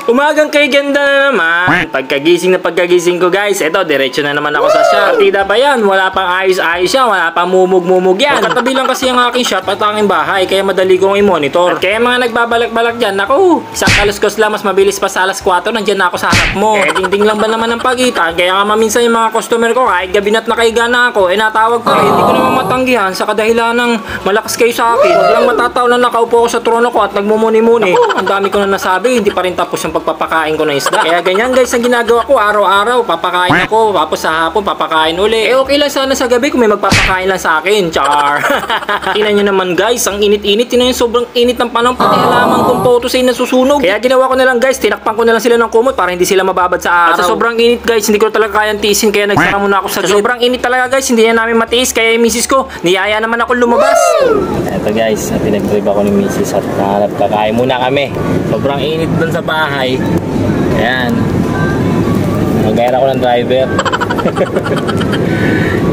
Umagang kay ganda na naman. Pagkagising ko guys, eto diretso na naman ako sa shop. Partida ba yan? Wala pang ayos-ayos yan, wala pang mumug-mumug yan. Katabi lang kasi ang aking shop at aking bahay, kaya madali kong i-monitor. At kaya mga nagbabalak-balak dyan, naku, isang kaluskos lang, mas mabilis pa sa alas 4, nandyan na ako sa harap mo. Ding-ding lang ba naman ang pagitan? Kaya nga maminsan yung mga customer ko, kahit gabinat nakaiga na ako, natawag pa rin. Hindi ko naman matanggihan sa kadahilan ng malakas kayo sa akin. Huwag lang matataw na nakaupo ako sa trono ko at nagmumuni-muni. Ang dami ko na nasabi, hindi pa rin tapos yung pagpapakain ko ng isda. Kaya ganyan guys ang ginagawa ko araw-araw. Papakain ako, tapos sa hapon papakain uli. Okay lang sana sa gabi kung may magpapakain lang sa akin. Char! Tingnan nyo naman guys, ang init-init. Tingnan nyo sobrang init ng panahon. Pati halaman kong photos ay nasusunog. Kaya ginawa ko na lang guys, tinakpan ko na lang sila ng kumot para hindi sila mababad sa araw. At sa sobrang init guys, hindi ko talaga kayang tiisin. Kaya nagsara muna ako sa gate. Sobrang init talaga guys, hindi na namin matiis. Kaya yung misis ko, niyaya naman ako lumabas. Eto guys, pinag-drive ako ni misis at nagkakain muna kami. Sobrang init dun sa bahay. Ayan. Nagayara ko ng driver.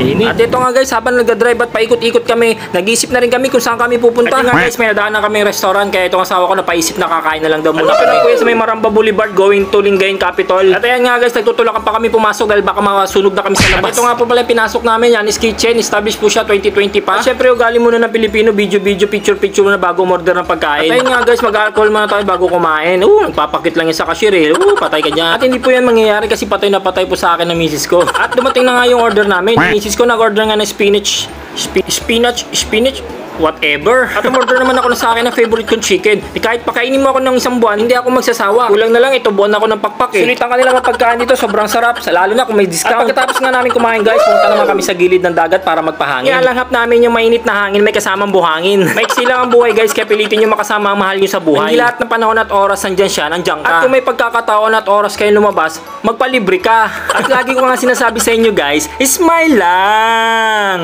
Init. At ito nga guys, habang nagdadrive at paikot-ikot kami, nag-isip na rin kami kung saan kami pupunta. At nga guys, may nadaan na kami restaurant, kaya itong asawa ko napaisip na kakain na lang daw muna kami. At sa may Maramba Boulevard going to Lingayen Capitol. At ayan nga guys, nagtutulakan pa kami pumasok dahil baka masunog na kami sa labas. At ito nga po pala pinasok namin, yan is kitchen, established po siya 2020 pa. At syempre ugali muna ng Pilipino, video, picture muna bago order ng pagkain. At ayun nga guys, mag-alcohol muna tayo bago kumain. Nagpapakit lang yan sa cashier eh. Patay ka dyan. At hindi po yan mangyayari kasi patay na patay po sa akin ng misis ko. At dumating na nga yung order namin. Misis ko nag-order nga ng spinach, whatever. At umorder naman ako na sa akin ng favorite kong chicken. Kahit pakainin mo ako ng isang buwan, hindi ako magsasawa. Kulang na lang ito, buwan ako ng pakpak eh. Sulitan ka nila ang pagkain dito, sobrang sarap. Lalo na kung may discount. At pagkatapos nga namin kumain guys, punta naman kami sa gilid ng dagat para magpahangin. Ialanghap namin yung mainit na hangin, may kasamang buhangin. Maiksi lang ang buhay guys, kaya pilitin nyo makasama ang mahal nyo sa buhay. Hindi lahat ng panahon at oras nandyan siya, nandiyan ka. At kung may pagkakataon at oras kayo lumabas, magpalibre ka. At lagi ko nga sinasabi sa inyo guys, smile lang!